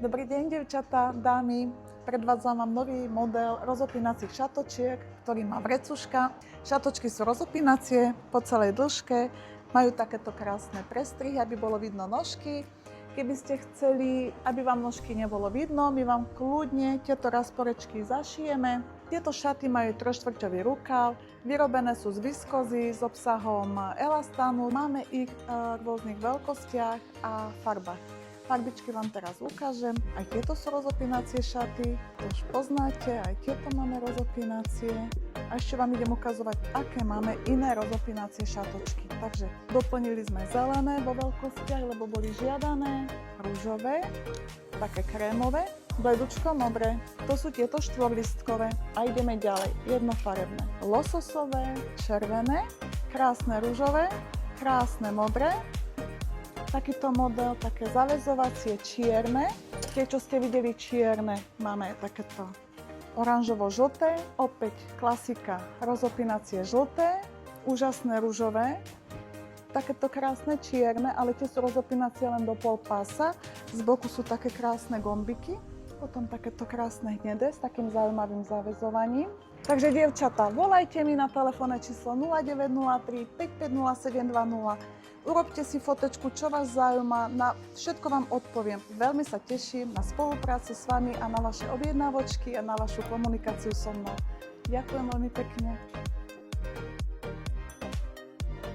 Dobrý deň, dievčatá, dámy. Predvádzam vám nový model rozopínacích šatočiek, ktorý má vrecuška. Šatočky sú rozopínacie po celej dĺžke, majú takéto krásne prestrihy, aby bolo vidno nožky. Keby ste chceli, aby vám nožky nebolo vidno, my vám kľudne tieto rasporečky zašijeme. Tieto šaty majú 3/4 rukav, vyrobené sú z viskozy s obsahom elastánu. Máme ich v rôznych veľkostiach a farbách. Farbičky vám teraz ukážem. Aj tieto sú rozopínacie šaty, to už poznáte, aj tieto máme rozopínacie. A ešte vám idem ukazovať, aké máme iné rozopínacie šatočky. Takže doplnili sme zelené vo veľkostiach, lebo boli žiadané, ružové, také krémové, bledučko modré. To sú tieto štvorlistkové. A ideme ďalej, jednofarebné. Lososové, červené, krásne ružové, krásne modré. Takýto model, také zaväzovacie čierne. Tie, čo ste videli čierne, máme takéto oranžovo-žlté. Opäť klasika, rozopínacie žlté, úžasné ružové. Takéto krásne čierne, ale tie sú rozopínacie len do pol pása. Z boku sú také krásne gombiky. Potom takéto krásne hnedé s takým zaujímavým zaväzovaním. Takže dievčatá, volajte mi na telefónne číslo 0903 5507 20. Urobte si fotečku, čo vás zaujíma, na všetko vám odpoviem. Veľmi sa teším na spoluprácu s vami a na vaše objednávočky a na vašu komunikáciu so mnou. Ďakujem veľmi pekne.